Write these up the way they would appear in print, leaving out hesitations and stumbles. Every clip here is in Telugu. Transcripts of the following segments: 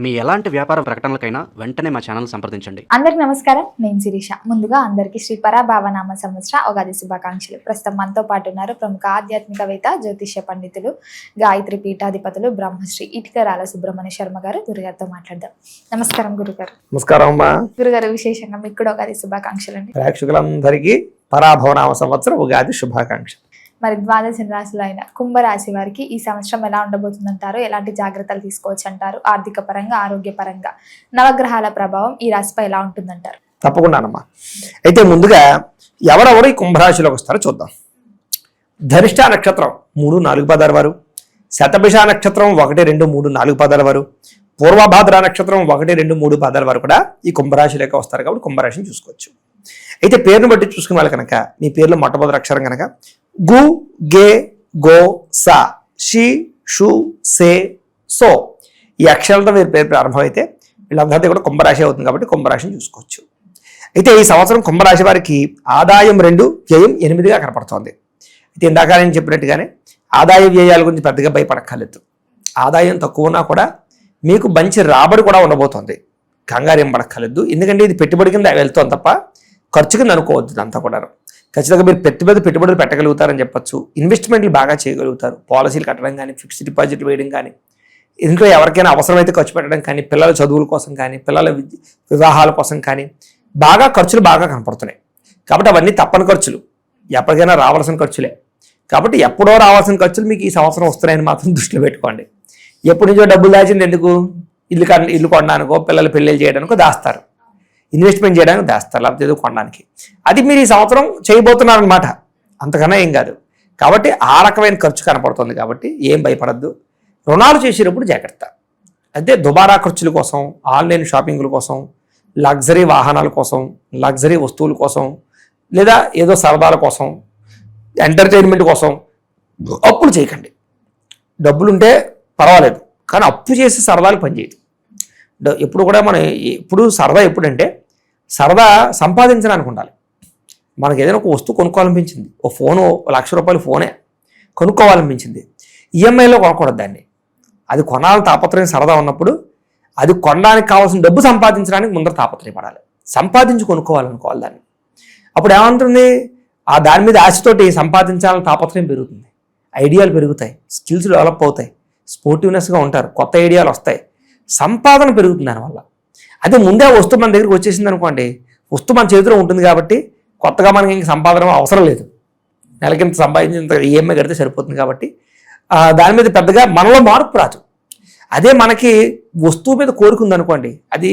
మీ ఎలాంటి వ్యాపార ప్రకటనలకైనా వెంటనే మా ఛానల్ సంప్రదించండి. అందరికి నమస్కారం, నేను శిరీష. ముందుగా అందరికీ శ్రీ పరాభావనామ సంవత్సర ఉగాది శుభాకాంక్షలు. ప్రస్తుతం మనతో పాటు ఉన్నారు ప్రముఖ ఆధ్యాత్మికవేత్త, జ్యోతిష్య పండితులు, గాయత్రి పీఠాధిపతులు బ్రహ్మశ్రీ ఇటికరాల సుబ్రహ్మణ్య శర్మ గారు. గురుగారితో మాట్లాడదాం. నమస్కారం గురుగారు. నమస్కారం అమ్మా. గురుగారు, విశేషంగా మీకు కూడా ఉగాది శుభాకాంక్షలు అండి. ప్రేక్షకులందరికీ పరాభవనామ సంవత్సరం ఉగాది శుభాకాంక్షలు. మరి ద్వాదశ రాశిలో అయిన కుంభరాశి వారికి ఈ సంవత్సరం ఎలా ఉండబోతుందంటారు? ఎలాంటి జాగ్రత్తలు తీసుకోవచ్చు అంటారు? ఆర్థిక పరంగా, ఆరోగ్యపరంగా నవగ్రహాల ప్రభావం ఈ రాశిపై ఎలా ఉంటుందంటారు? తప్పకుండానమ్మా. అయితే ముందుగా ఎవరెవరు ఈ కుంభరాశిలోకి వస్తారో చూద్దాం. ధనిష్ట నక్షత్రం 3, 4 పదాల వారు, శతభిష నక్షత్రం 1, 2, 3, 4 పదాల వారు, పూర్వభాద్ర నక్షత్రం 1, 2, 3 పదాల వారు కూడా ఈ కుంభరాశిలోకి వస్తారు. కాబట్టి కుంభరాశిని చూసుకోవచ్చు. అయితే పేరును బట్టి చూసుకునే వాళ్ళు కనుక మీ పేరులో మొట్టమొదటి అక్షరం కనుక గు, గే, గో, సా, షి, షు, సే, సో ఈ అక్షరాలతో మీరు పేరు ప్రారంభమైతే వీళ్ళందరికీ కూడా కుంభరాశి అవుతుంది. కాబట్టి కుంభరాశిని చూసుకోవచ్చు. అయితే ఈ సంవత్సరం కుంభరాశి వారికి ఆదాయం 2, వ్యయం 8గా కనపడుతోంది. అయితే ఇందాక నేను చెప్పినట్టుగానే ఆదాయ వ్యయాల గురించి పెద్దగా భయపడక్కర్లేదు. ఆదాయం తక్కువ ఉన్నా కూడా మీకు మంచి రాబడి కూడా ఉండబోతోంది. కంగారు ఏం పడక్కర్లేదు. ఎందుకంటే ఇది పెట్టుబడి కింద వెళ్తుంది తప్ప ఖర్చు కింద అనుకోవద్దు. అంతా కూడా ఖచ్చితంగా మీరు పెట్టుబడులు పెట్టగలుగుతారని చెప్పొచ్చు. ఇన్వెస్ట్మెంట్లు బాగా చేయగలుగుతారు. పాలసీలు కట్టడం కానీ, ఫిక్స్డ్ డిపాజిట్ వేయడం కానీ, ఇంట్లో ఎవరికైనా అవసరమైతే ఖర్చు పెట్టడం కానీ, పిల్లల చదువుల కోసం కానీ, పిల్లల వివాహాల కోసం కానీ బాగా ఖర్చులు బాగా కనపడుతున్నాయి. కాబట్టి అవన్నీ తప్పని ఖర్చులు, ఎప్పటికైనా రావాల్సిన ఖర్చులే. కాబట్టి ఎప్పుడో రావాల్సిన ఖర్చులు మీకు ఈ సంవత్సరం వస్తున్నాయని మాత్రం దృష్టిలో పెట్టుకోండి. ఎప్పటి నుంచో డబ్బులు దాచింది ఎందుకు? ఇల్లు కొనడానికో, పిల్లలు పెళ్ళిళ్ళు చేయడానికో దాస్తారు, ఇన్వెస్ట్మెంట్ చేయడానికి దాస్తారు, లేకపోతే ఏదో కొనడానికి. అది మీరు ఈ సంవత్సరం చేయబోతున్నారనమాట. అంతకన్నా ఏం కాదు. కాబట్టి ఆ రకమైన ఖర్చు కనపడుతుంది. కాబట్టి ఏం భయపడద్దు. రుణాలు చేసేటప్పుడు జాగ్రత్త. అయితే దుబారా ఖర్చుల కోసం, ఆన్లైన్ షాపింగ్ల కోసం, లగ్జరీ వాహనాల కోసం, లగ్జరీ వస్తువుల కోసం, లేదా ఏదో సరదాల కోసం, ఎంటర్టైన్మెంట్ కోసం అప్పులు చేయకండి. డబ్బులుంటే పర్వాలేదు, కానీ అప్పు చేసి సరదాలు పనిచేయదు. ఎప్పుడు కూడా మనం సరదా ఎప్పుడంటే సరదా సంపాదించడానికి ఉండాలి. మనకి ఏదైనా ఒక వస్తువు కొనుక్కోవాలనిపించింది, ఓ ఫోను, ₹1,00,000 ఫోనే కొనుక్కోవాలనిపించింది, ఈఎంఐలో కొనకూడదు దాన్ని. అది కొనాలని తాపత్రయం సరదా ఉన్నప్పుడు అది కొనడానికి కావాల్సిన డబ్బు సంపాదించడానికి ముందర తాపత్రయపడాలి. సంపాదించి కొనుక్కోవాలనుకోవాలి దాన్ని. అప్పుడు ఏమంటుంది, ఆ దాని మీద ఆశతోటి సంపాదించాలని తాపత్రయం పెరుగుతుంది, ఐడియాలు పెరుగుతాయి, స్కిల్స్ డెవలప్ అవుతాయి, స్పోర్టివ్నెస్గా ఉంటారు, కొత్త ఐడియాలు వస్తాయి, సంపాదన పెరుగుతుంది దానివల్ల. అదే ముందే వస్తువు మన దగ్గరికి వచ్చేసింది అనుకోండి, వస్తువు మన చేతిలో ఉంటుంది కాబట్టి కొత్తగా మనకి ఇంక సంపాదన అవసరం లేదు. నెలకింత సంపాదించినంత ఈఎంఐ కడితే సరిపోతుంది. కాబట్టి దాని మీద పెద్దగా మనలో మార్పు రాదు. అదే మనకి వస్తువు మీద కోరుకుంది అనుకోండి, అది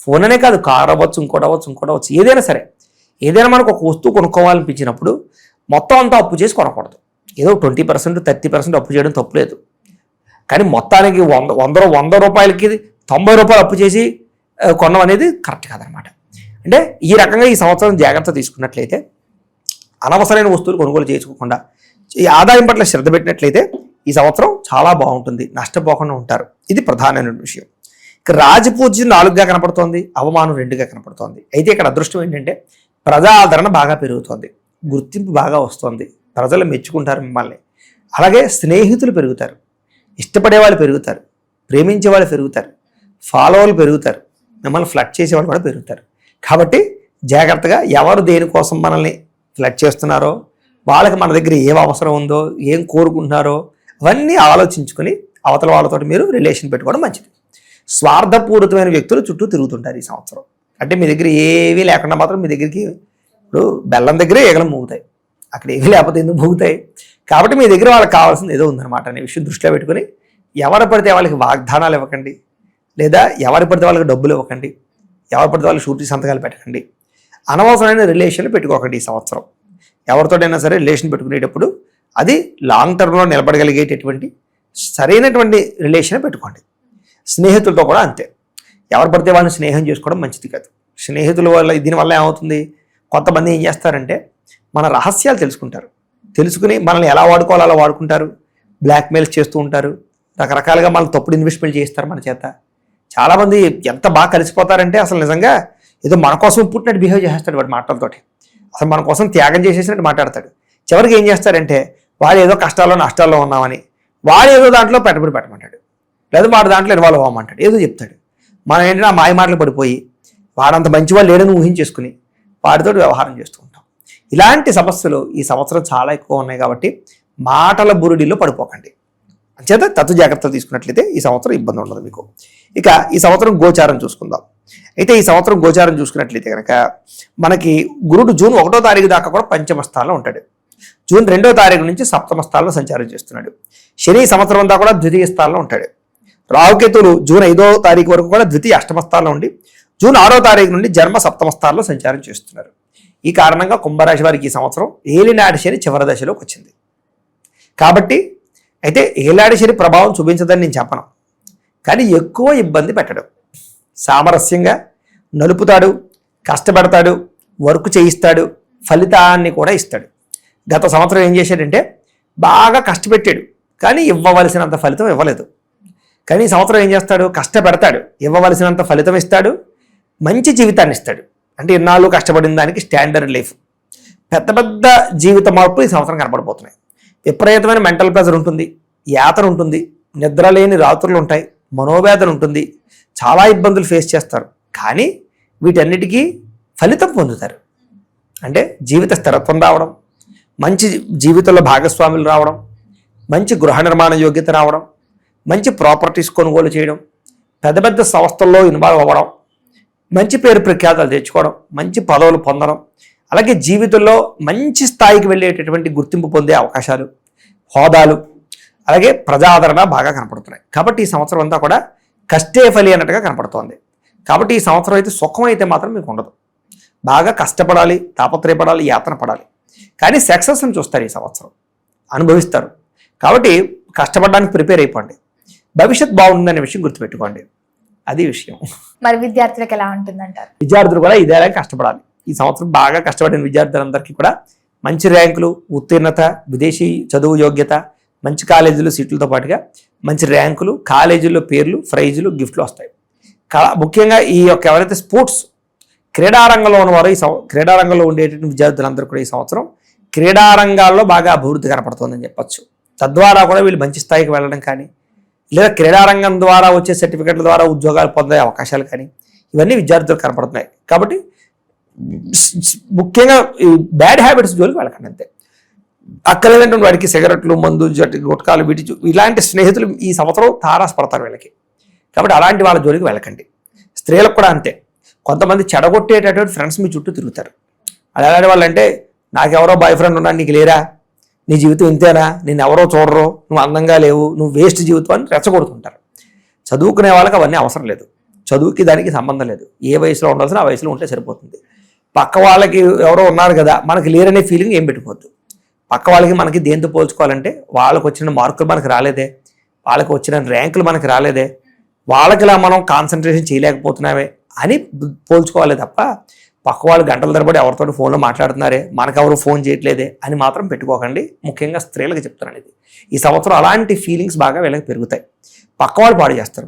ఫోన్ అనే కాదు, కార్ అవ్వచ్చు, ఇంకోటి అవ్వచ్చు, ఏదైనా సరే, ఏదైనా మనకు ఒక వస్తువు కొనుక్కోవాలనిపించినప్పుడు మొత్తం అంతా అప్పు చేసి కొనకూడదు. ఏదో 20%, 30% అప్పు చేయడం తప్పులేదు. కానీ మొత్తానికి 100 రూపాయలకి ₹90 అప్పు చేసి కొనడం అనేది కరెక్ట్ కాదనమాట. అంటే ఈ రకంగా ఈ సంవత్సరం జాగ్రత్త తీసుకున్నట్లయితే, అనవసరమైన వస్తువులు కొనుగోలు చేసుకోకుండా ఈ ఆదాయం పట్ల శ్రద్ధ పెట్టినట్లయితే ఈ సంవత్సరం చాలా బాగుంటుంది, నష్టపోకుండా ఉంటారు. ఇది ప్రధానమైన విషయం. ఇక రాజపూజ్యం 4గా కనపడుతోంది, అవమానం 2గా కనపడుతోంది. అయితే ఇక్కడ అదృష్టం ఏంటంటే ప్రజా ఆదరణ బాగా పెరుగుతోంది, గుర్తింపు బాగా వస్తుంది, ప్రజలు మెచ్చుకుంటారు మిమ్మల్ని. అలాగే స్నేహితులు పెరుగుతారు, ఇష్టపడే వాళ్ళు పెరుగుతారు, ప్రేమించే వాళ్ళు పెరుగుతారు, ఫాలోవర్లు పెరుగుతారు, మిమ్మల్ని ఫ్లడ్ చేసేవాళ్ళు కూడా పెరుగుతారు. కాబట్టి జాగ్రత్తగా ఎవరు దేనికోసం మనల్ని ఫ్లడ్ చేస్తున్నారో, వాళ్ళకి మన దగ్గర ఏం అవసరం ఉందో, ఏం కోరుకుంటున్నారో అవన్నీ ఆలోచించుకొని అవతల వాళ్ళతో మీరు రిలేషన్ పెట్టుకోవడం మంచిది. స్వార్థపూరితమైన వ్యక్తులు చుట్టూ తిరుగుతుంటారు ఈ సంవత్సరం. అంటే మీ దగ్గర ఏవీ లేకుండా మాత్రం మీ దగ్గరికి, ఇప్పుడు బెల్లం దగ్గరే ఈగలు మూగుతాయి, అక్కడ ఏవి లేకపోతే ఎందుకు మూగుతాయి? కాబట్టి మీ దగ్గర వాళ్ళకి కావాల్సింది ఏదో ఉందన్నమాట అనే విషయం దృష్టిలో పెట్టుకుని ఎవరు పడితే వాళ్ళకి వాగ్దానాలు ఇవ్వకండి, లేదా ఎవరు పడితే వాళ్ళకి డబ్బులు ఇవ్వకండి, ఎవరు పడితే వాళ్ళకి షూరిటీ సంతకాలు పెట్టకండి, అనవసరమైన రిలేషన్లు పెట్టుకోకండి. ఈ సంవత్సరం ఎవరితోటైనా సరే రిలేషన్ పెట్టుకునేటప్పుడు అది లాంగ్ టర్మ్లో నిలబడగలిగేటటువంటి సరైనటువంటి రిలేషన్ పెట్టుకోండి. స్నేహితులతో కూడా అంతే. ఎవరు పడితే వాళ్ళని స్నేహం చేసుకోవడం మంచిది కాదు. స్నేహితుల వల్ల దీనివల్ల ఏమవుతుంది, కొంతమంది ఏం చేస్తారంటే మన రహస్యాలు తెలుసుకుని మనల్ని ఎలా వాడుకోవాలో అలా వాడుకుంటారు, బ్లాక్మెయిల్స్ చేస్తూ ఉంటారు, రకరకాలుగా మనల్ని తప్పుడు ఇన్వెస్ట్మెంట్ చేస్తారు మన చేత. చాలామంది ఎంత బాగా కలిసిపోతారంటే అసలు నిజంగా ఏదో మన కోసం పుట్టినట్టు బిహేవ్ చేస్తాడు వాడి మాటలతోటి. అసలు మన కోసం త్యాగం చేసేసినట్టు మాట్లాడతాడు. చివరికి ఏం చేస్తారంటే వాడు ఏదో కష్టాల్లో నష్టాల్లో ఉన్నామని వాడు ఏదో దాంట్లో పెట్టుబడి పెట్టమంటాడు, లేదా వాడు దాంట్లో ఇన్వాల్వ్ అవ్వమంటాడు, ఏదో చెప్తాడు. మనం ఏంటంటే ఆ మాయ మాటలు పడిపోయి వాడంత మంచివాళ్ళు లేడని ఊహించేసుకుని వాడితో వ్యవహారం చేస్తూ ఉంటాం. ఇలాంటి సమస్యలు ఈ సంవత్సరం చాలా ఎక్కువ ఉన్నాయి కాబట్టి మాటల బురుడిలో పడిపోకండి. అంచేత తత్తు జాగ్రత్తలు తీసుకున్నట్లయితే ఈ సంవత్సరం ఇబ్బంది ఉండదు మీకు. ఇక ఈ సంవత్సరం గోచారం చూసుకుందాం. అయితే ఈ సంవత్సరం గోచారం చూసుకున్నట్లయితే కనుక మనకి గురుడు జూన్ 1వ తారీఖు దాకా కూడా పంచమ స్థానంలో ఉంటాడు. జూన్ 2వ తారీఖు నుంచి సప్తమ స్థానంలో సంచారం చేస్తున్నాడు. శని సంవత్సరం అంతా కూడా ద్వితీయ స్థానంలో ఉంటాడు. రాహుకేతువులు జూన్ 5వ తారీఖు వరకు కూడా ద్వితీయ అష్టమ స్థానంలో ఉండి జూన్ 6వ తారీఖు నుండి జన్మ సప్తమ స్థానంలో సంచారం చేస్తున్నారు. ఈ కారణంగా కుంభరాశి వారికి ఈ సంవత్సరం ఏలినాటి శని చివరి దశలోకి వచ్చింది. కాబట్టి అయితే ఏలాడి శని ప్రభావం చూపించదని నేను చెప్పను, కానీ ఎక్కువ ఇబ్బంది పెట్టడు. సామరస్యంగా నలుపుతాడు, కష్టపడతాడు, వర్క్ చేయిస్తాడు, ఫలితాన్ని కూడా ఇస్తాడు. గత సంవత్సరం ఏం చేశాడంటే బాగా కష్టపెట్టాడు, కానీ ఇవ్వవలసినంత ఫలితం ఇవ్వలేదు. కానీ ఈ సంవత్సరం ఏం చేస్తాడు, కష్టపెడతాడు, ఇవ్వవలసినంత ఫలితం ఇస్తాడు, మంచి జీవితాన్ని ఇస్తాడు. అంటే ఇన్నాళ్ళు కష్టపడిన దానికి స్టాండర్డ్ లైఫ్, పెద్ద పెద్ద జీవిత మార్పులు ఈ సంవత్సరం కనపడిపోతున్నాయి. విపరీతమైన మెంటల్ ప్రెజర్ ఉంటుంది, యాతన ఉంటుంది, నిద్రలేని రాత్రులు ఉంటాయి, మనోవేదన ఉంటుంది, చాలా ఇబ్బందులు ఫేస్ చేస్తారు. కానీ వీటన్నిటికీ ఫలితం పొందుతారు. అంటే జీవిత స్థిరత్వం రావడం, మంచి జీవితంలో భాగస్వాములు రావడం, మంచి గృహ నిర్మాణ యోగ్యత రావడం, మంచి ప్రాపర్టీస్ కొనుగోలు చేయడం, పెద్ద పెద్ద సంస్థల్లో ఇన్వాల్వ్ అవ్వడం, మంచి పేరు ప్రఖ్యాతలు తెచ్చుకోవడం, మంచి పదవులు పొందడం, అలాగే జీవితంలో మంచి స్థాయికి వెళ్ళేటటువంటి గుర్తింపు పొందే అవకాశాలు, హోదాలు, అలాగే ప్రజాదరణ బాగా కనపడుతున్నాయి. కాబట్టి ఈ సంవత్సరం అంతా కూడా కష్టే ఫలి అన్నట్టుగా కనపడుతోంది. కాబట్టి ఈ సంవత్సరం అయితే సుఖం అయితే మాత్రం మీకు ఉండదు. బాగా కష్టపడాలి, తాపత్రయపడాలి, యాతన పడాలి. కానీ సక్సెస్ని చూస్తారు, ఈ సంవత్సరం అనుభవిస్తారు. కాబట్టి కష్టపడడానికి ప్రిపేర్ అయిపోండి. భవిష్యత్ బాగుందనే విషయం గుర్తుపెట్టుకోండి. అది విషయం. మరి విద్యార్థులకు ఎలా ఉంటుందంటారు? విద్యార్థులు కూడా ఇదేలా కష్టపడాలి. ఈ సంవత్సరం బాగా కష్టపడిన విద్యార్థులందరికీ కూడా మంచి ర్యాంకులు, ఉత్తీర్ణత, విదేశీ చదువు యోగ్యత, మంచి కాలేజీలు సీట్లతో పాటుగా మంచి ర్యాంకులు, కాలేజీల్లో పేర్లు, ప్రైజులు, గిఫ్ట్లు వస్తాయి. ముఖ్యంగా ఈ యొక్క ఎవరైతే స్పోర్ట్స్ క్రీడారంగంలో ఉన్నవారో క్రీడారంగంలో ఉండేటువంటి విద్యార్థులందరూ కూడా ఈ సంవత్సరం క్రీడారంగాల్లో బాగా అభివృద్ధి కనపడుతుందని చెప్పచ్చు. తద్వారా కూడా వీళ్ళు మంచి స్థాయికి వెళ్ళడం కానీ, లేదా క్రీడారంగం ద్వారా వచ్చే సర్టిఫికెట్ల ద్వారా ఉద్యోగాలు పొందే అవకాశాలు కానీ ఇవన్నీ విద్యార్థులకు కనపడుతున్నాయి. కాబట్టి ముఖ్యంగా ఈ బ్యాడ్ హ్యాబిట్స్ జోలికి వెళ్ళకండి. అంతే. అక్కర్లేనటువంటి వాడికి సిగరెట్లు, మందు, గుట్కాలు, ఇలాంటి స్నేహితులు ఈ సంవత్సరం తారాసపడతారు వీళ్ళకి. కాబట్టి అలాంటి వాళ్ళ జోలికి వెళ్ళకండి. స్త్రీలకు కూడా అంతే. కొంతమంది చెడగొట్టేటటువంటి ఫ్రెండ్స్ మీ చుట్టూ తిరుగుతారు. అలాంటి వాళ్ళంటే నాకెవరో బాయ్ ఫ్రెండ్ ఉన్నాడు, నీకు లేరా, నీ జీవితం ఇంతేనా, నేను ఎవరో చూడరు, నువ్వు అందంగా లేవు, నువ్వు వేస్ట్ జీవితం అని రెచ్చగొడుతుంటారు. చదువుకునే వాళ్ళకి అవన్నీ అవసరం లేదు. చదువుకి దానికి సంబంధం లేదు. ఏ వయసులో ఉండాల్సిన ఆ వయసులో ఉంటే సరిపోతుంది. పక్క వాళ్ళకి ఎవరో ఉన్నారు కదా మనకి లేరనే ఫీలింగ్ ఏం పెట్టుకోవద్దు. పక్క వాళ్ళకి మనకి దేంతో పోల్చుకోవాలంటే వాళ్ళకి వచ్చిన మార్కులు మనకి రాలేదే, వాళ్ళకి వచ్చిన ర్యాంకులు మనకి రాలేదే, వాళ్ళకి ఇలా మనం కాన్సన్ట్రేషన్ చేయలేకపోతున్నామే అని పోల్చుకోవాలి తప్ప పక్క వాళ్ళు గంటల తరబడి ఎవరితో ఫోన్లో మాట్లాడుతున్నారే, మనకెవరు ఫోన్ చేయట్లేదే అని మాత్రం పెట్టుకోకండి. ముఖ్యంగా స్త్రీలకు చెప్తున్నాను ఇది. ఈ సంవత్సరం అలాంటి ఫీలింగ్స్ బాగా వీళ్ళకి పెరుగుతాయి. పక్క వాళ్ళు పాడు చేస్తారు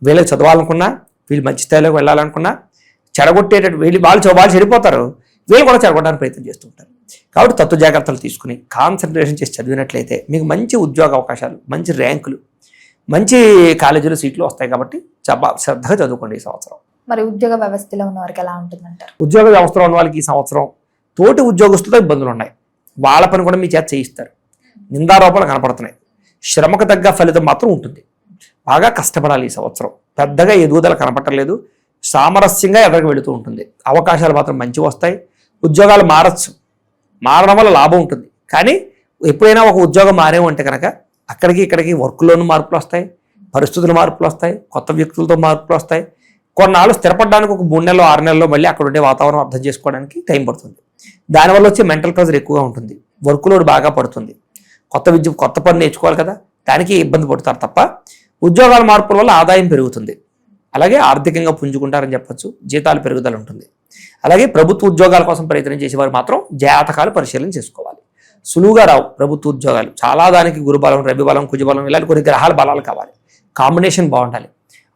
వీళ్ళకి చదవాలనుకున్నా, వీళ్ళు మంచి స్థాయిలోకి వెళ్ళాలనుకున్నా చెడగొట్టేటట్టు వాళ్ళు చెడిపోతారు, వీళ్ళు కూడా చెడగొట్టడానికి ప్రయత్నం చేస్తుంటారు. కాబట్టి తత్వ జాగ్రత్తలు తీసుకుని కాన్సన్ట్రేషన్ చేసి చదివినట్లయితే మీకు మంచి ఉద్యోగ అవకాశాలు, మంచి ర్యాంకులు, మంచి కాలేజీలో సీట్లు వస్తాయి. కాబట్టి శ్రద్ధగా చదువుకోండి ఈ సంవత్సరం. మరి ఉద్యోగ వ్యవస్థలో ఉన్న వారికి ఎలా ఉంటుందంటారు? ఉద్యోగ వ్యవస్థలో ఉన్న వాళ్ళకి ఈ సంవత్సరం తోటి ఉద్యోగస్తులతో ఇబ్బందులు ఉన్నాయి. వాళ్ళ పని కూడా మీ చేత చేయిస్తారు. నిందారోపణలు కనపడుతున్నాయి. శ్రమకు తగ్గ ఫలితం మాత్రం ఉంటుంది. బాగా కష్టపడాలి ఈ సంవత్సరం. పెద్దగా ఎదుగుదల కనపడలేదు. సామరస్యంగా ఎదరికి వెళుతూ ఉంటుంది. అవకాశాలు మాత్రం మంచి వస్తాయి. ఉద్యోగాలు మారచ్చు, మారడం వల్ల లాభం ఉంటుంది. కానీ ఎప్పుడైనా ఒక ఉద్యోగం మారేమంటే కనుక అక్కడికి ఇక్కడికి వర్క్లోనూ మార్పులు వస్తాయి, పరిస్థితుల మార్పులు వస్తాయి, కొత్త వ్యక్తులతో మార్పులు వస్తాయి. కొన్నాళ్ళు స్థిరపడడానికి ఒక 3 నెలలు 6 నెలల్లో మళ్ళీ అక్కడ ఉండే వాతావరణం అర్థం చేసుకోవడానికి టైం పడుతుంది. దానివల్ల వచ్చే మెంటల్ ప్రెజర్ ఎక్కువగా ఉంటుంది, వర్క్ లోడ్ బాగా పడుతుంది. కొత్త పని నేర్చుకోవాలి కదా, దానికి ఇబ్బంది పడతారు తప్ప ఉద్యోగాల మార్పుల వల్ల ఆదాయం పెరుగుతుంది. అలాగే ఆర్థికంగా పుంజుకుంటారని చెప్పొచ్చు. జీతాలు పెరుగుదల ఉంటుంది. అలాగే ప్రభుత్వ ఉద్యోగాల కోసం ప్రయత్నం చేసేవారు మాత్రం జాతకాలు పరిశీలన చేసుకోవాలి. సులువుగా రావు ప్రభుత్వ ఉద్యోగాలు. చాలా దానికి గురుబలం, రవిబలం, కుజబలం ఇలాంటి కొన్ని గ్రహాల బలాలు కావాలి. కాంబినేషన్ బాగుండాలి.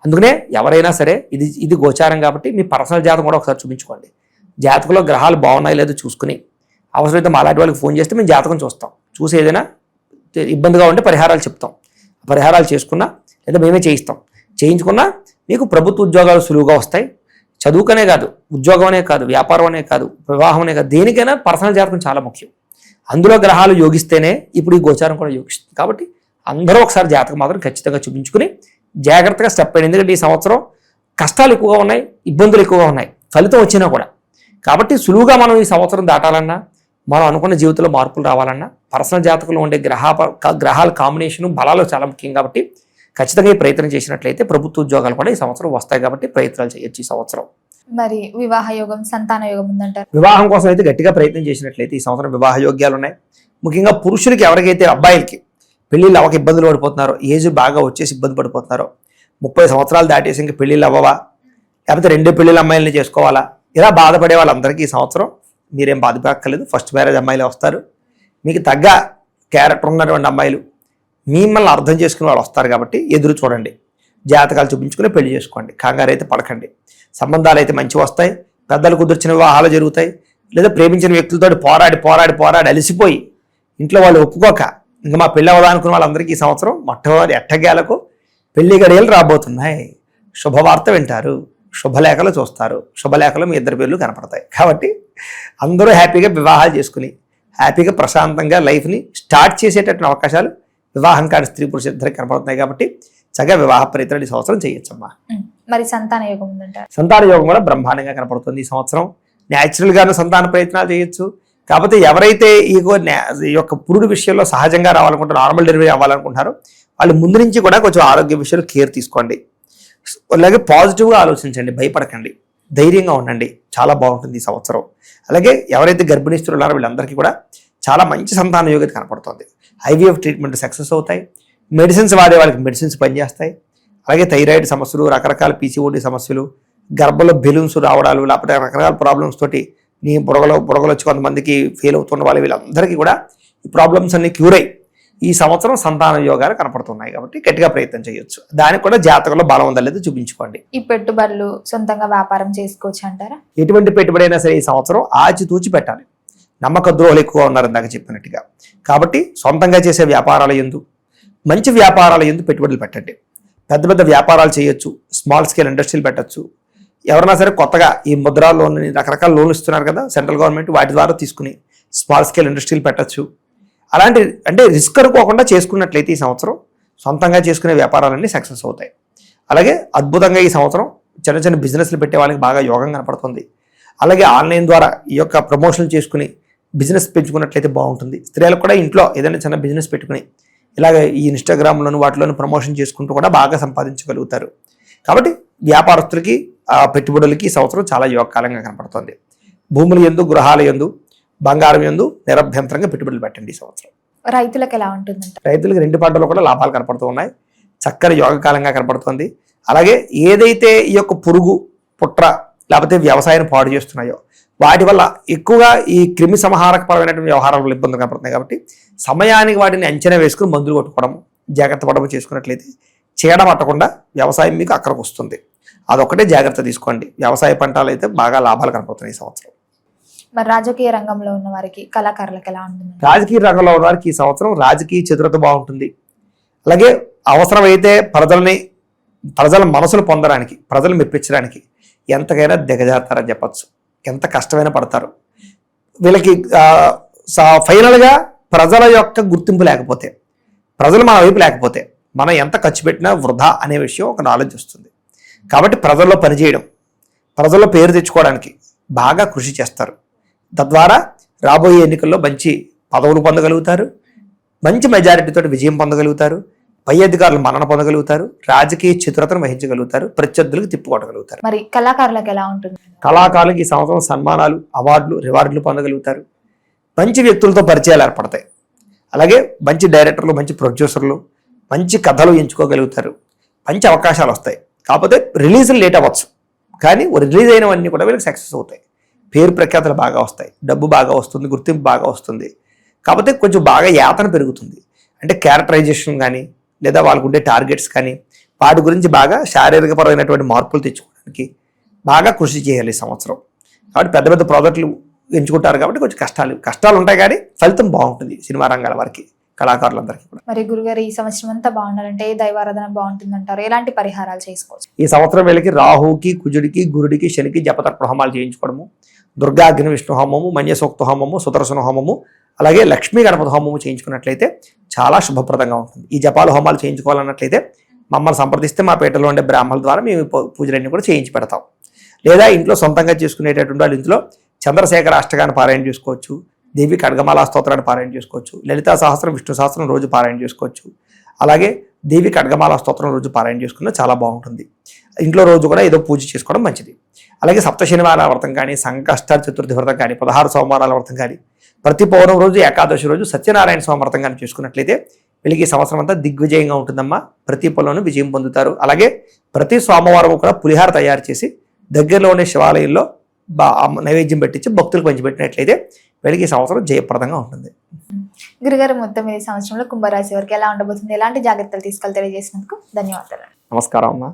అందుకనే ఎవరైనా సరే ఇది గోచారం కాబట్టి మీ పర్సనల్ జాతకం కూడా ఒకసారి చూపించుకోండి. జాతకంలో గ్రహాలు బాగున్నాయి లేదో చూసుకుని అవసరమైతే మా అలాంటి వాళ్ళకి ఫోన్ చేస్తే మేము జాతకం చూస్తాం. చూసి ఏదైనా ఇబ్బందిగా ఉంటే పరిహారాలు చెప్తాం. పరిహారాలు చేసుకున్నా లేదా మేమే చేయిస్తాం. చేయించుకున్నా మీకు ప్రభుత్వ ఉద్యోగాలు సులువుగా వస్తాయి. చదువుకనే కాదు, ఉద్యోగం అనే కాదు, వ్యాపారం అనే కాదు, వివాహం అనే కాదు, దేనికైనా పర్సనల్ జాతకం చాలా ముఖ్యం. అందులో గ్రహాలు యోగిస్తేనే ఇప్పుడు ఈ గోచారం కూడా యోగిస్తుంది. కాబట్టి అందరూ ఒకసారి జాతకం మాత్రం ఖచ్చితంగా చూపించుకుని జాగ్రత్తగా స్టెప్ అయ్యింది. ఎందుకంటే ఈ సంవత్సరం కష్టాలు ఎక్కువగా ఉన్నాయి, ఇబ్బందులు ఎక్కువగా ఉన్నాయి ఫలితం వచ్చినా కూడా. కాబట్టి సులువుగా మనం ఈ సంవత్సరం దాటాలన్నా, మనం అనుకున్న జీవితంలో మార్పులు రావాలన్నా పర్సనల్ జాతకంలో ఉండే గ్రహాల కాంబినేషన్ బలాలు చాలా ముఖ్యం. కాబట్టి ఖచ్చితంగా ఈ ప్రయత్నం చేసినట్లయితే ప్రభుత్వ ఉద్యోగాలు కూడా ఈ సంవత్సరం వస్తాయి. కాబట్టి ప్రయత్నాలు చేయొచ్చు ఈ సంవత్సరం. మరి వివాహ యోగం, సంతాన యోగం ఉందంటారు. వివాహం కోసం అయితే గట్టిగా ప్రయత్నం చేసినట్లయితే ఈ సంవత్సరం వివాహ యోగ్యాలు ఉన్నాయి. ముఖ్యంగా పురుషులకి ఎవరికైతే అబ్బాయిలకి పెళ్లిళ్ళు అవ్వక ఇబ్బందులు పడిపోతున్నారో, ఏజ్ బాగా వచ్చేసి ఇబ్బంది పడిపోతున్నారో, 30 సంవత్సరాలు దాటేసి ఇంక పెళ్లిళ్ళు అవ్వవా, లేకపోతే 2 పెళ్లిళ్ళు అమ్మాయిలని చేసుకోవాలా, ఇలా బాధపడే వాళ్ళందరికీ ఈ సంవత్సరం మీరేం బాధపడక్కర్లేదు. ఫస్ట్ మ్యారేజ్ అమ్మాయిలు వస్తారు. మీకు తగ్గ క్యారెక్టర్ ఉన్నటువంటి అమ్మాయిలు, మిమ్మల్ని అర్థం చేసుకునే వాళ్ళు వస్తారు. కాబట్టి ఎదురు చూడండి, జాతకాలు చూపించుకుని పెళ్లి చేసుకోండి, కంగారు అయితే పడకండి. సంబంధాలు అయితే మంచి వస్తాయి, పెద్దలు కుదిర్చిన వివాహాలు జరుగుతాయి. లేదా ప్రేమించిన వ్యక్తులతో పోరాడి అలసిపోయి ఇంట్లో వాళ్ళు ఒప్పుకోక ఇంకా మా పెళ్ళి అవ్వదా అనుకున్న వాళ్ళందరికీ ఈ సంవత్సరం మొట్టమొదటి ఎట్టగేలకు పెళ్లి గడియలు రాబోతున్నాయి. శుభవార్త వింటారు, శుభలేఖలు చూస్తారు, శుభలేఖలు మీ ఇద్దరు పేర్లు కనపడతాయి. కాబట్టి అందరూ హ్యాపీగా వివాహాలు చేసుకుని హ్యాపీగా ప్రశాంతంగా లైఫ్ని స్టార్ట్ చేసేటటువంటి అవకాశాలు వివాహం కాని స్త్రీ పురుషులు ఇద్దరికి కనపడుతున్నాయి. కాబట్టి చక్కగా వివాహ ప్రయత్నాలు ఈ సంవత్సరం చేయొచ్చమ్మా. మరి సంతాన యోగం ఉందంటారు. సంతాన యోగం కూడా బ్రహ్మాండంగా కనపడుతుంది ఈ సంవత్సరం. న్యాచురల్ గాను సంతాన ప్రయత్నాలు చేయొచ్చు. కాకపోతే ఎవరైతే ఈ యొక్క పురుడు విషయంలో సహజంగా రావాలనుకుంటారో, నార్మల్ డెలివరీ అవ్వాలనుకుంటారో వాళ్ళు ముందు నుంచి కూడా కొంచెం ఆరోగ్య విషయంలో కేర్ తీసుకోండి. అలాగే పాజిటివ్గా ఆలోచించండి, భయపడకండి, ధైర్యంగా ఉండండి, చాలా బాగుంటుంది ఈ సంవత్సరం. అలాగే ఎవరైతే గర్భిణీ స్త్రీలు ఉన్నారో వీళ్ళందరికీ కూడా చాలా మంచి సంతాన యోగ్యత కనపడుతుంది. ఐవీఎఫ్ ట్రీట్మెంట్ సక్సెస్ అవుతాయి. మెడిసిన్స్ వాడే వాళ్ళకి మెడిసిన్స్ పనిచేస్తాయి. అలాగే థైరాయిడ్ సమస్యలు, రకరకాల పీసీఓడి సమస్యలు, గర్భంలో బెలూన్స్ రావడాలు, లేకపోతే రకరకాల ప్రాబ్లమ్స్ తోటి నీ బుడగలు వచ్చి కొంతమందికి ఫెయిల్ అవుతున్న వాళ్ళు వీళ్ళందరికీ కూడా ఈ ప్రాబ్లమ్స్ అన్ని క్యూర్ అయ్యి ఈ సంవత్సరం సంతాన యోగాలు కనపడుతున్నాయి. కాబట్టి గట్టిగా ప్రయత్నం చేయొచ్చు. దానికి కూడా జాతకంలో బలం ఉందా లేదో చూపించుకోండి. ఈ పెట్టుబడులు సొంతంగా వ్యాపారం చేసుకోవచ్చు అంటారా? ఎటువంటి పెట్టుబడి అయినా సరే ఈ సంవత్సరం ఆచితూచి పెట్టాలి. నమ్మక ద్రోహులు ఎక్కువ ఉన్నారు ఇందాక చెప్పినట్టుగా. కాబట్టి సొంతంగా చేసే వ్యాపారాల యందు, మంచి వ్యాపారాల యందు పెట్టుబడులు పెట్టండి. పెద్ద పెద్ద వ్యాపారాలు చేయొచ్చు, స్మాల్ స్కేల్ ఇండస్ట్రీలు పెట్టచ్చు. ఎవరైనా సరే కొత్తగా ఈ ముద్రా లోన్, రకరకాల లోన్లు ఇస్తున్నారు కదా సెంట్రల్ గవర్నమెంట్, వాటి ద్వారా తీసుకుని స్మాల్ స్కేల్ ఇండస్ట్రీలు పెట్టచ్చు. అలాంటి అంటే రిస్క్ అనుకోకుండా చేసుకున్నట్లయితే ఈ సంవత్సరం సొంతంగా చేసుకునే వ్యాపారాలన్నీ సక్సెస్ అవుతాయి. అలాగే అద్భుతంగా ఈ సంవత్సరం చిన్న చిన్న బిజినెస్లు పెట్టే వాళ్ళకి బాగా యోగం కనపడుతుంది. అలాగే ఆన్లైన్ ద్వారా ఈ యొక్క ప్రమోషన్లు చేసుకుని బిజినెస్ పెంచుకున్నట్లయితే బాగుంటుంది. స్త్రీలకు కూడా ఇంట్లో ఏదైనా చిన్న బిజినెస్ పెట్టుకుని ఇలాగ ఈ ఇన్స్టాగ్రామ్లోను వాటిలోను ప్రమోషన్ చేసుకుంటూ కూడా బాగా సంపాదించగలుగుతారు. కాబట్టి వ్యాపారస్తులకి పెట్టుబడులకి ఈ సంవత్సరం చాలా యోగకాలంగా కనపడుతుంది. భూముల యందు, గృహాల యందు, బంగారం యందు నిరభ్యంతరంగా పెట్టుబడులు పెట్టండి ఈ సంవత్సరం. రైతులకు ఎలా ఉంటుందంట? రైతులకు 2 పంటలు కూడా లాభాలు కనపడుతూ ఉన్నాయి. చక్కని యోగకాలంగా కనపడుతుంది. అలాగే ఏదైతే ఈ యొక్క పురుగు, పుట్ర లేకపోతే వ్యవసాయాన్ని పాడు చేస్తున్నాయో వాటి వల్ల ఎక్కువగా ఈ క్రిమి సంహారకపరమైనటువంటి వ్యవహారాలు ఇబ్బందులు కనపడుతున్నాయి. కాబట్టి సమయానికి వాటిని అంచనా వేసుకుని మందులు కొట్టుకోవడం, జాగ్రత్త పడడం చేసుకున్నట్లయితే చీడ పట్టకుండా వ్యవసాయం మీకు అక్కడికి వస్తుంది. అదొక్కటే జాగ్రత్త తీసుకోండి. వ్యవసాయ పంటలు అయితే బాగా లాభాలు కనపడుతున్నాయి ఈ సంవత్సరం. మరి రాజకీయ రంగంలో ఉన్న వారికి, కళాకారులకు ఎలా ఉంటుంది? రాజకీయ రంగంలో ఉన్న వారికి ఈ సంవత్సరం రాజకీయ చతురత బాగుంటుంది. అలాగే అవసరమైతే ప్రజల మనసులు పొందడానికి, ప్రజలు మెప్పించడానికి ఎంతకైనా దిగజారుతారని చెప్పచ్చు. ఎంత కష్టమైనా పడతారు. వీళ్ళకి ఫైనల్గా ప్రజల యొక్క గుర్తింపు లేకపోతే, ప్రజలు మన వైపు లేకపోతే మనం ఎంత ఖర్చు పెట్టినా వృధా అనే విషయం ఒక నాలెడ్జ్ వస్తుంది. కాబట్టి ప్రజల్లో పనిచేయడం, ప్రజల్లో పేరు తెచ్చుకోవడానికి బాగా కృషి చేస్తారు. తద్వారా రాబోయే ఎన్నికల్లో మంచి పదవులు పొందగలుగుతారు, మంచి మెజారిటీతో విజయం పొందగలుగుతారు, పై అధికారులు మన్నన పొందగలుగుతారు, రాజకీయ చతురతను వహించగలుగుతారు, ప్రత్యర్థులకు తిప్పుకొట్టగలుగుతారు. మరి కళాకారులకు ఎలా ఉంటుంది? కళాకారులకు ఈ సంవత్సరం సన్మానాలు, అవార్డులు, రివార్డులు పొందగలుగుతారు. మంచి వ్యక్తులతో పరిచయాలు ఏర్పడతాయి. అలాగే మంచి డైరెక్టర్లు, మంచి ప్రొడ్యూసర్లు, మంచి కథలు ఎంచుకోగలుగుతారు. మంచి అవకాశాలు వస్తాయి. కాకపోతే రిలీజులు లేట్ అవ్వచ్చు, కానీ రిలీజ్ అయినవన్నీ కూడా వీళ్ళకి సక్సెస్ అవుతాయి. పేరు ప్రఖ్యాతలు బాగా వస్తాయి, డబ్బు బాగా వస్తుంది, గుర్తింపు బాగా వస్తుంది. కాకపోతే కొంచెం బాగా యాతన పెరుగుతుంది. అంటే క్యారెక్టరైజేషన్ కానీ లేదా వాళ్ళకు ఉండే టార్గెట్స్ కానీ వాటి గురించి బాగా శారీరకపరమైనటువంటి మార్పులు తెచ్చుకోవడానికి బాగా కృషి చేయాలి ఈ సంవత్సరం. కాబట్టి పెద్ద పెద్ద ప్రాజెక్టులు ఎంచుకుంటారు కాబట్టి కొంచెం కష్టాలు ఉంటాయి, కానీ ఫలితం బాగుంటుంది సినిమా రంగాల వారికి. కళాకారులందరికీ కూడా. మరి గురుగారు ఈ సంవత్సరం అంతా బాగుండాలంటే ఏ దైవారాధన బాగుంటుందంటారు? ఎలాంటి పరిహారాలు చేసుకోవచ్చు? ఈ సంవత్సరం వీళ్ళకి రాహుకి, కుజుడికి, గురుడికి, శనికి జపతర్పణ హోమాలు చేయించుకోవడము, దుర్గా అగ్ని విష్ణు హోమము, మన్యసూక్త హోమము, సుదర్శన హోమము, అలాగే లక్ష్మీ గణపతి హోమము చేయించుకున్నట్లయితే చాలా శుభప్రదంగా ఉంటుంది. ఈ జపాలు హోమాలు చేయించుకోవాలన్నట్లయితే మమ్మల్ని సంప్రదిస్తే మా పేటలో ఉండే బ్రాహ్మణుల ద్వారా మేము పూజలన్నీ కూడా చేయించి పెడతాం. లేదా ఇంట్లో సొంతంగా చేసుకునేటటువంటి వాళ్ళు ఇంట్లో చంద్రశేఖర అష్టకాన్ని పారాయణ చేసుకోవచ్చు, దేవి ఖడ్గమాలా స్తోత్రాన్ని పారాయణ చేసుకోవచ్చు, లలితా సహస్రం, విష్ణు సహస్రం రోజు పారాయణ చేసుకోవచ్చు. అలాగే దేవి ఖడ్గమాలా స్తోత్రం రోజు పారాయణ చేసుకున్నా చాలా బాగుంటుంది. ఇంట్లో రోజు కూడా ఏదో పూజ చేసుకోవడం మంచిది. అలాగే సప్త శనివారాల వ్రతం కానీ, సంకష్ట చతుర్థి వ్రతం కానీ, 16 సోమవారాల వ్రతం కానీ, ప్రతి పౌర్ణం రోజు, ఏకాదశి రోజు సత్యనారాయణ స్వామి వ్రతం కానీ చేసుకున్నట్లయితే వీళ్ళకి ఈ సంవత్సరం అంతా దిగ్విజయంగా ఉంటుందమ్మా. ప్రతి పనులను విజయం పొందుతారు. అలాగే ప్రతి సోమవారం కూడా పులిహార తయారు చేసి దగ్గరలో ఉండే శివాలయంలో నైవేద్యం పెట్టించి భక్తులకు పంచిపెట్టినట్లయితే వీళ్ళకి ఈ సంవత్సరం జయప్రదంగా ఉంటుంది. గురుగారు మొత్తం ఈ సంవత్సరంలో కుంభరాశి వారికి ఎలా ఉండబోతుంది, ఎలాంటి జాగ్రత్తలు తీసుకోవాలి తెలియజేసినందుకు ధన్యవాదాలు. నమస్కారం అమ్మా.